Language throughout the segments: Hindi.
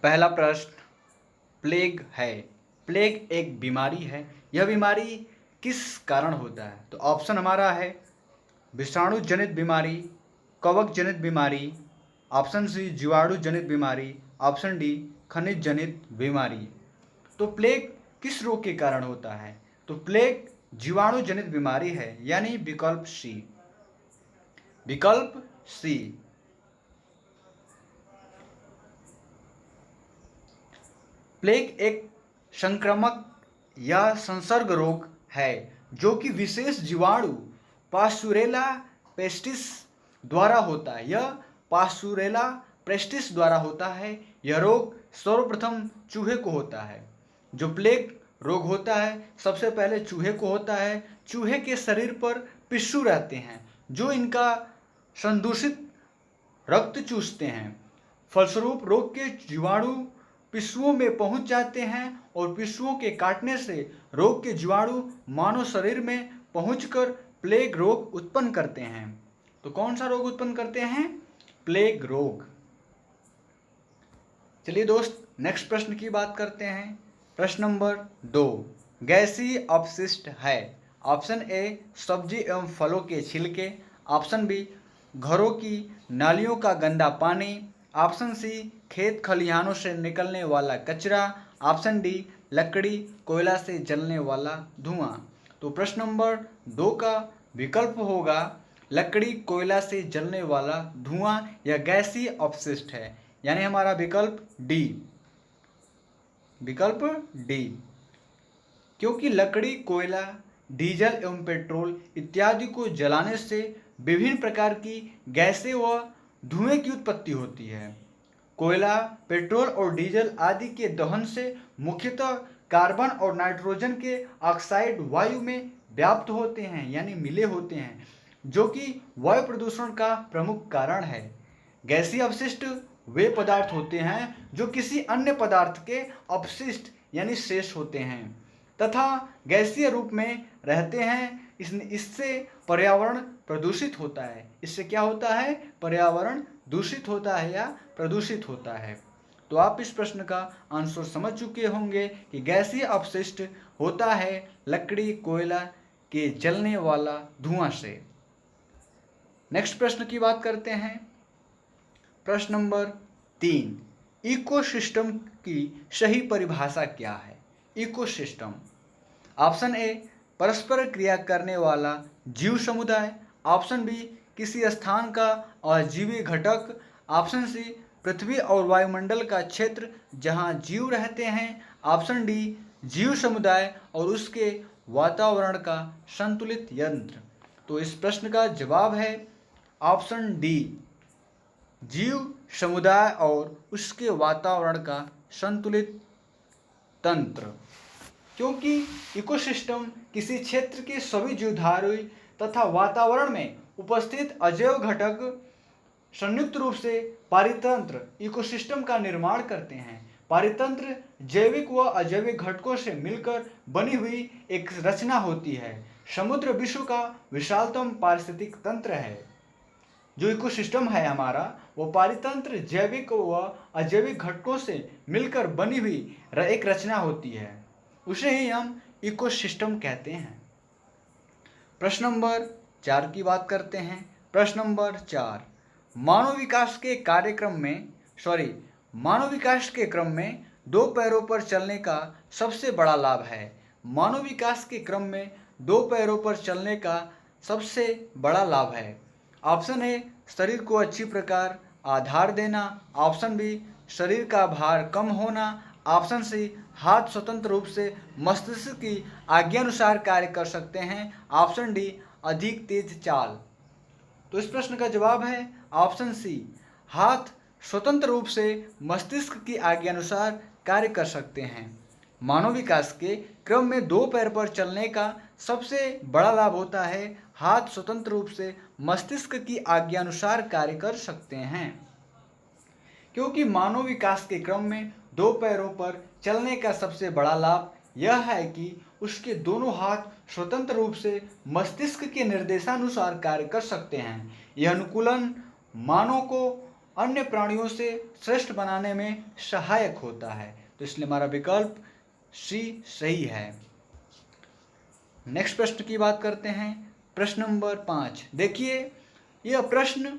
पहला प्रश्न, प्लेग है। प्लेग एक बीमारी है। यह बीमारी किस कारण होता है? तो ऑप्शन हमारा है विषाणु जनित बीमारी, कवक जनित बीमारी, ऑप्शन सी जीवाणु जनित बीमारी, ऑप्शन डी खनिज जनित बीमारी। तो प्लेग किस रोग के कारण होता है? तो प्लेग जीवाणु जनित बीमारी है, यानी विकल्प सी। विकल्प सी। प्लेग एक संक्रामक या संसर्ग रोग है जो कि विशेष जीवाणु पास्चुरेला पेस्टिस द्वारा होता है। यह पास्चुरेला पेस्टिस द्वारा होता है। यह रोग सर्वप्रथम चूहे को होता है। जो प्लेग रोग होता है सबसे पहले चूहे को होता है। चूहे के शरीर पर पिस्सू रहते हैं जो इनका संदूषित रक्त चूसते हैं। फलस्वरूप रोग के जीवाणु पिस्सुओं में पहुंच जाते हैं और पिस्सुओं के काटने से रोग के जीवाणु मानव शरीर में पहुंचकर प्लेग रोग उत्पन्न करते हैं। तो कौन सा रोग उत्पन्न करते हैं? प्लेग रोग। चलिए दोस्त, नेक्स्ट प्रश्न की बात करते हैं। प्रश्न नंबर 2, गैसीय अपशिष्ट है। ऑप्शन ए सब्जी एवं फलों के छिलके, ऑप्शन बी घरों की नालियों का गंदा पानी, ऑप्शन सी खेत खलिहानों से निकलने वाला कचरा, ऑप्शन डी लकड़ी कोयला से जलने वाला धुआं। तो प्रश्न नंबर 2 का विकल्प होगा लकड़ी कोयला से जलने वाला धुआं या गैसीय अपशिष्ट है, यानी हमारा विकल्प डी। विकल्प डी, क्योंकि लकड़ी कोयला डीजल एवं पेट्रोल इत्यादि को जलाने से विभिन्न प्रकार की गैसें व धुएं की उत्पत्ति होती है। कोयला, पेट्रोल और डीजल आदि के दहन से मुख्यतः कार्बन और नाइट्रोजन के ऑक्साइड वायु में व्याप्त होते हैं, यानी मिले होते हैं, जो कि वायु प्रदूषण का प्रमुख कारण है। गैसीय अपशिष्ट वे पदार्थ होते हैं जो किसी अन्य पदार्थ के अपशिष्ट यानी शेष होते हैं तथा गैसीय रूप में रहते हैं। इससे पर्यावरण प्रदूषित होता है। इससे क्या होता है? पर्यावरण दूषित होता है या प्रदूषित होता है। तो आप इस प्रश्न का आंसर समझ चुके होंगे कि गैसीय अपशिष्ट होता है लकड़ी कोयला के जलने वाला धुआं से। नेक्स्ट प्रश्न की बात करते हैं। प्रश्न नंबर 3, इकोसिस्टम की सही परिभाषा क्या है? इकोसिस्टम, ऑप्शन ए परस्पर क्रिया करने वाला जीव समुदाय, ऑप्शन बी किसी स्थान का अजीवी घटक, ऑप्शन सी पृथ्वी और वायुमंडल का क्षेत्र जहां जीव रहते हैं, ऑप्शन डी जीव समुदाय और उसके वातावरण का संतुलित यंत्र। तो इस प्रश्न का जवाब है ऑप्शन डी, जीव समुदाय और उसके वातावरण का संतुलित तंत्र। क्योंकि इकोसिस्टम किसी क्षेत्र के सभी जीवधारी तथा वातावरण में उपस्थित अजैव घटक संयुक्त रूप से पारितंत्र इकोसिस्टम का निर्माण करते हैं। पारितंत्र जैविक व अजैविक घटकों से मिलकर बनी हुई एक रचना होती है। समुद्र विश्व का विशालतम पारिस्थितिक तंत्र है। जो इकोसिस्टम है हमारा, वो पारितंत्र जैविक व अजैविक घटकों से मिलकर बनी हुई एक रचना होती है। उसे ही हम इकोसिस्टम कहते हैं। प्रश्न नंबर 4 की बात करते हैं। प्रश्न नंबर 4, मानव विकास के क्रम में 2 पैरों पर चलने का सबसे बड़ा लाभ है। मानव विकास के क्रम में 2 पैरों पर चलने का सबसे बड़ा लाभ है। ऑप्शन ए शरीर को अच्छी प्रकार आधार देना, ऑप्शन बी शरीर का भार कम होना, ऑप्शन सी हाथ स्वतंत्र रूप से मस्तिष्क की आज्ञानुसार कार्य कर सकते हैं, ऑप्शन डी अधिक तेज चाल। तो इस प्रश्न का जवाब है ऑप्शन सी, हाथ स्वतंत्र रूप से मस्तिष्क की आज्ञानुसार कार्य कर सकते हैं। मानव विकास के क्रम में 2 पैर पर चलने का सबसे बड़ा लाभ होता है हाथ स्वतंत्र रूप से मस्तिष्क की आज्ञानुसार कार्य कर सकते हैं। क्योंकि मानव विकास के क्रम में 2 पैरों पर चलने का सबसे बड़ा लाभ यह है कि उसके दोनों हाथ स्वतंत्र रूप से मस्तिष्क के निर्देशानुसार कार्य कर सकते हैं। यह अनुकूलन मानव को अन्य प्राणियों से श्रेष्ठ बनाने में सहायक होता है। तो इसलिए हमारा विकल्प सी सही है। नेक्स्ट प्रश्न की बात करते हैं। प्रश्न नंबर 5 देखिए, यह प्रश्न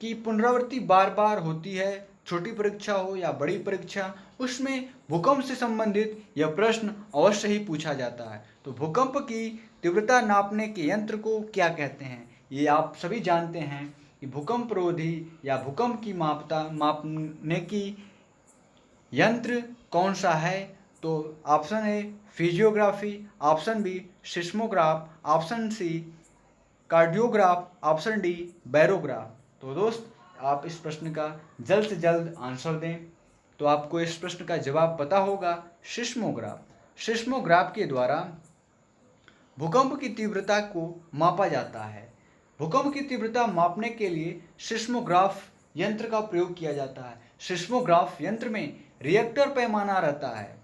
की पुनरावृत्ति बार बार होती है, छोटी परीक्षा हो या बड़ी परीक्षा, उसमें भूकंप से संबंधित यह प्रश्न अवश्य ही पूछा जाता है। तो भूकंप की तीव्रता नापने के यंत्र को क्या कहते हैं? ये आप सभी जानते हैं कि भूकंप रोधी या भूकंप की मापने की यंत्र कौन सा है? तो option A physiography, option B seismograph, option C cardiograph, option D barograph. तो दोस्त, आप इस प्रश्न का जल्द से जल्द आंसर दें। तो आपको इस प्रश्न का जवाब पता होगा, सिस्मोग्राफ। सिस्मोग्राफ के द्वारा भूकंप की तीव्रता को मापा जाता है। भूकंप की तीव्रता मापने के लिए सिस्मोग्राफ यंत्र का प्रयोग किया जाता है। सिस्मोग्राफ यंत्र में रिएक्टर पैमाना रहता है।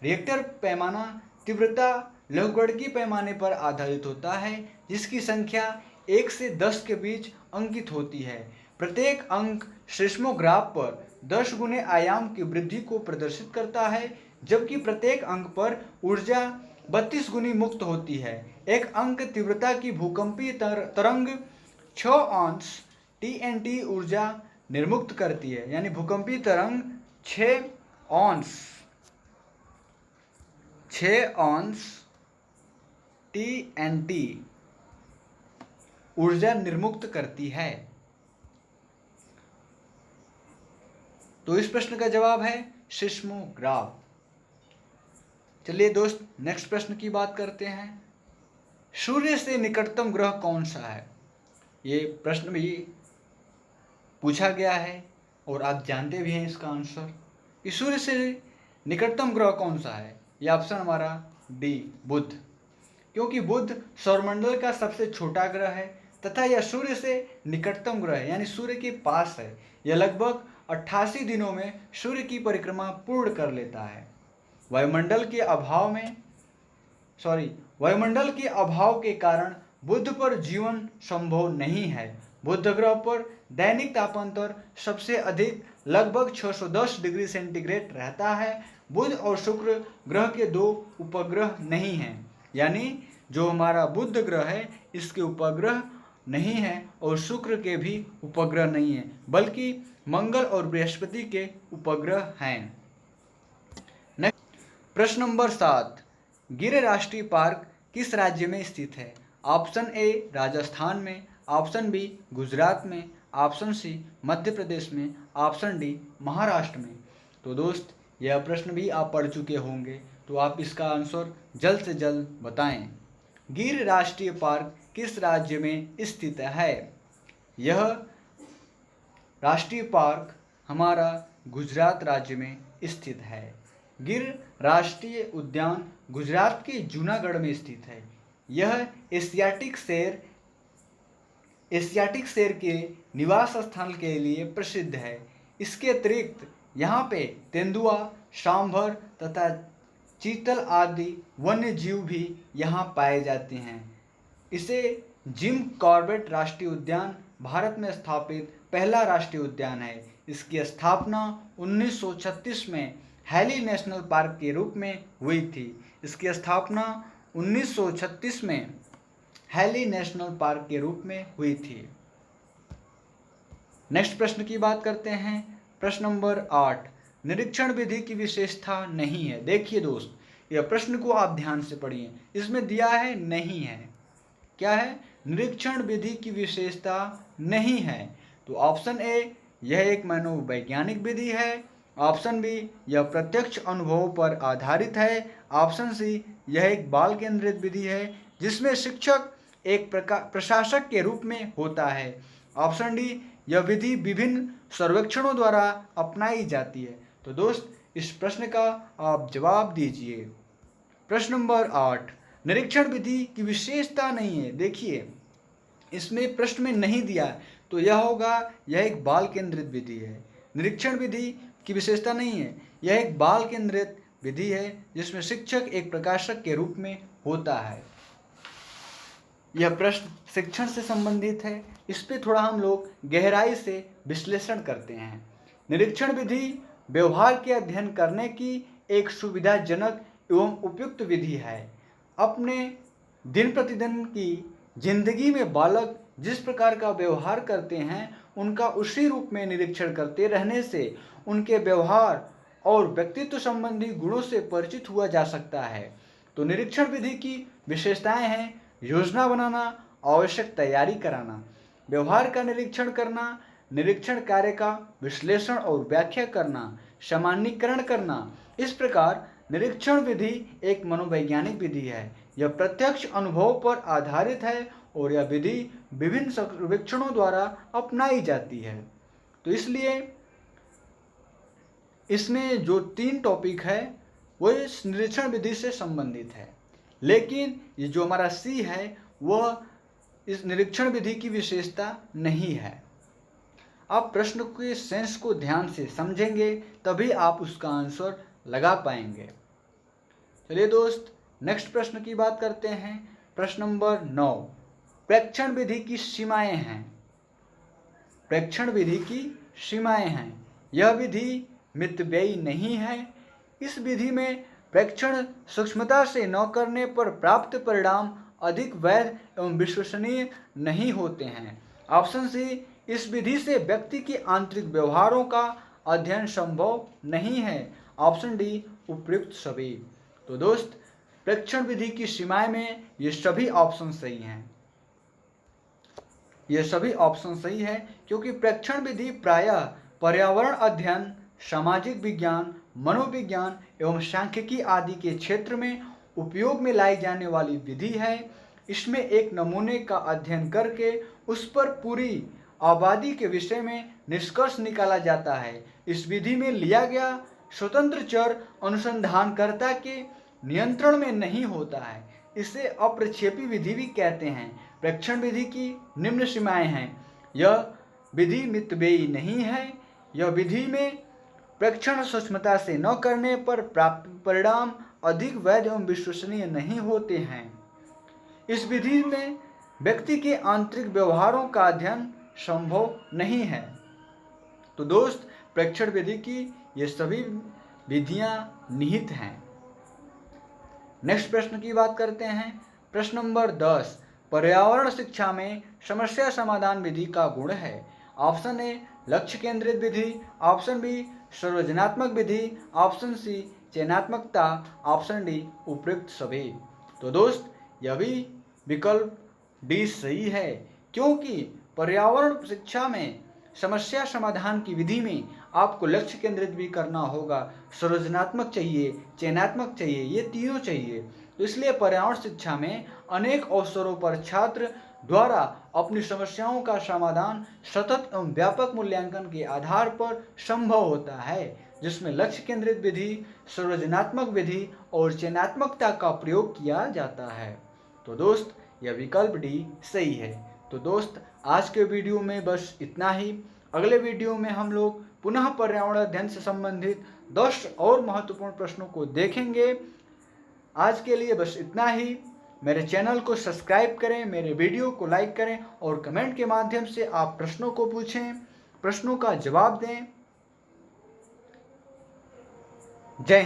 रिएक्टर पैमाना तीव्रता लघुगणकीय पैमाने पर आधारित होता है, जिसकी संख्या 1 से 10 के बीच अंकित होती है। प्रत्येक अंक सिस्मोग्राफ पर 10 गुने आयाम की वृद्धि को प्रदर्शित करता है, जबकि प्रत्येक अंक पर ऊर्जा 32 गुनी मुक्त होती है। एक अंक तीव्रता की भूकंपीय तरंग 6 औंस TNT ऊर्जा निर्मुक्त करती है। यानी भूकंपीय तरंग 6 औंस TNT ऊर्जा निर्मुक्त करती है। तो इस प्रश्न का जवाब है सिस्मोग्राफ। चलिए दोस्त, नेक्स्ट प्रश्न की बात करते हैं। सूर्य से निकटतम ग्रह कौन सा है? ये प्रश्न भी पूछा गया है और आप जानते भी हैं इसका आंसर। इस सूर्य से निकटतम ग्रह कौन सा है? ये ऑप्शन हमारा डी बुध, क्योंकि बुध सौरमंडल का सबसे छोटा ग्रह है तथा यह सूर्य से निकटतम ग्रह है, यानी सूर्य के पास है। यह लगभग 88 दिनों में सूर्य की परिक्रमा पूर्ण कर लेता है। वायुमंडल के अभाव के कारण बुध पर जीवन संभव नहीं है। बुध ग्रह पर दैनिक तापांतर सबसे अधिक लगभग 610 डिग्री सेंटीग्रेड रहता है। बुध और शुक्र ग्रह के 2 उपग्रह नहीं हैं, यानी जो हमारा बुध ग्रह है इसके उपग्रह नहीं है और शुक्र के भी उपग्रह नहीं है, बल्कि मंगल और बृहस्पति के उपग्रह हैं। प्रश्न नंबर 7, गिर राष्ट्रीय पार्क किस राज्य में स्थित है? ऑप्शन ए राजस्थान में, ऑप्शन बी गुजरात में, ऑप्शन सी मध्य प्रदेश में, ऑप्शन डी महाराष्ट्र में। तो दोस्त, यह प्रश्न भी आप पढ़ चुके होंगे, तो आप इसका आंसर जल्द से जल्द बताएं। गिर राष्ट्रीय पार्क किस राज्य में स्थित है? यह राष्ट्रीय पार्क हमारा गुजरात राज्य में स्थित है। गिर राष्ट्रीय उद्यान गुजरात के जूनागढ़ में स्थित है। यह एशियाटिक शेर के निवास स्थान के लिए प्रसिद्ध है। इसके अतिरिक्त यहाँ पे तेंदुआ, सांभर तथा चीतल आदि वन्य जीव भी यहाँ पाए जाते हैं। इसे जिम कॉर्बेट राष्ट्रीय उद्यान भारत में स्थापित पहला राष्ट्रीय उद्यान है। इसकी स्थापना 1936 में हैली नेशनल पार्क के रूप में हुई थी। इसकी स्थापना 1936 में हैली नेशनल पार्क के रूप में हुई थी। नेक्स्ट प्रश्न की बात करते हैं। प्रश्न नंबर 8, निरीक्षण विधि की विशेषता नहीं है। देखिए दोस्त, यह प्रश्न को आप ध्यान से पढ़िए। इसमें दिया है नहीं है। क्या है? निरीक्षण विधि की विशेषता नहीं है। तो ऑप्शन ए, यह एक मनोवैज्ञानिक विधि है। ऑप्शन बी, यह प्रत्यक्ष अनुभव पर आधारित है। ऑप्शन सी, यह एक बाल केंद्रित विधि है जिसमें शिक्षक एक प्रशासक के रूप में होता है। ऑप्शन डी, यह विधि विभिन्न सर्वेक्षणों द्वारा अपनाई जाती है। तो दोस्त, इस प्रश्न का आप जवाब दीजिए। प्रश्न नंबर 8, निरीक्षण विधि की विशेषता नहीं है। देखिए, इसमें प्रश्न में नहीं दिया, तो यह होगा, यह एक बाल केंद्रित विधि है। निरीक्षण विधि की विशेषता नहीं है, यह एक बाल केंद्रित विधि है जिसमें शिक्षक एक प्रकाशक के रूप में होता है। यह प्रश्न शिक्षण से संबंधित है। इस पे थोड़ा हम लोग गहराई से विश्लेषण करते हैं। निरीक्षण विधि व्यवहार के अध्ययन करने की एक सुविधाजनक एवं उपयुक्त विधि है। अपने दिन प्रतिदिन की जिंदगी में बालक जिस प्रकार का व्यवहार करते हैं उनका उसी रूप में निरीक्षण करते रहने से उनके व्यवहार और व्यक्तित्व संबंधी गुणों से परिचित हुआ जा सकता है। तो निरीक्षण विधि की विशेषताएं हैं: योजना बनाना, आवश्यक तैयारी कराना, व्यवहार का निरीक्षण करना, निरीक्षण कार्य का विश्लेषण और व्याख्या करना, सामान्यीकरण करना। इस प्रकार निरीक्षण विधि एक मनोवैज्ञानिक विधि है। यह प्रत्यक्ष अनुभव पर आधारित है और यह विधि विभिन्न सर्वेक्षणों द्वारा अपनाई जाती है। तो इसलिए इसमें जो 3 टॉपिक है वो इस निरीक्षण विधि से संबंधित है, लेकिन ये जो हमारा सी है वह इस निरीक्षण विधि की विशेषता नहीं है। आप प्रश्न के सेंस को ध्यान से समझेंगे तभी आप उसका आंसर लगा पाएंगे। चलिए दोस्त, नेक्स्ट प्रश्न की बात करते हैं। प्रश्न नंबर 9, प्रेक्षण विधि की सीमाएं हैं। प्रेक्षण विधि की सीमाएं हैं। यह विधि मितव्ययी नहीं है। इस विधि में प्रेक्षण सूक्ष्मता से न करने पर प्राप्त परिणाम अधिक वैध एवं विश्वसनीय नहीं होते हैं। ऑप्शन सी, इस विधि से व्यक्ति के आंतरिक व्यवहारों का अध्ययन संभव नहीं है। ऑप्शन डी, उपयुक्त सभी। तो दोस्त, प्रेक्षण विधि की सीमाएं में ये सभी ऑप्शन सही हैं। ये सभी ऑप्शन सही है क्योंकि प्रेक्षण विधि प्रायः पर्यावरण अध्ययन, सामाजिक विज्ञान, मनोविज्ञान एवं सांख्यिकी आदि के क्षेत्र में उपयोग में लाई जाने वाली विधि है। इसमें एक नमूने का अध्ययन करके उस पर पूरी आबादी के विषय में निष्कर्ष निकाला जाता है। इस विधि में लिया गया स्वतंत्र चर अनुसंधानकर्ता के नियंत्रण में नहीं होता है। इसे अप्रक्षेपी विधि भी कहते हैं। प्रेक्षण विधि की निम्न सीमाएं हैं। यह विधि मितव्ययी नहीं है। यह विधि में प्रेक्षण सूक्ष्मता से न करने पर प्राप्त परिणाम अधिक वैध एवं विश्वसनीय नहीं होते हैं। इस विधि में व्यक्ति के आंतरिक व्यवहारों का अध्ययन संभव नहीं है। तो दोस्त, प्रेक्षण विधि की ये सभी विधियां निहित हैं। नेक्स्ट प्रश्न की बात करते हैं। प्रश्न नंबर 10, पर्यावरण शिक्षा में समस्या समाधान विधि का गुण है। ऑप्शन ए, लक्ष्य केंद्रित विधि। ऑप्शन बी, सर्वजनात्मक विधि। ऑप्शन सी, चयनात्मकता। ऑप्शन डी, उपयुक्त सभी। तो दोस्त, यह भी विकल्प डी सही है क्योंकि पर्यावरण शिक्षा में समस्या समाधान की विधि में आपको लक्ष्य केंद्रित भी करना होगा, सर्वजनात्मक चाहिए, चयनात्मक चाहिए, ये तीनों चाहिए। तो इसलिए पर्यावरण शिक्षा में अनेक अवसरों पर छात्र द्वारा अपनी समस्याओं का समाधान सतत एवं व्यापक मूल्यांकन के आधार पर संभव होता है, जिसमें लक्ष्य केंद्रित विधि, सर्वजनात्मक विधि और चयनात्मकता का प्रयोग किया जाता है। तो दोस्त, यह विकल्प डी सही है। तो दोस्त, आज के वीडियो में बस इतना ही। अगले वीडियो में हम लोग पुनः पर्यावरण अध्ययन से संबंधित 10 और महत्वपूर्ण प्रश्नों को देखेंगे। आज के लिए बस इतना ही। मेरे चैनल को सब्सक्राइब करें, मेरे वीडियो को लाइक करें और कमेंट के माध्यम से आप प्रश्नों को पूछें, प्रश्नों का जवाब दें। जय हिंद।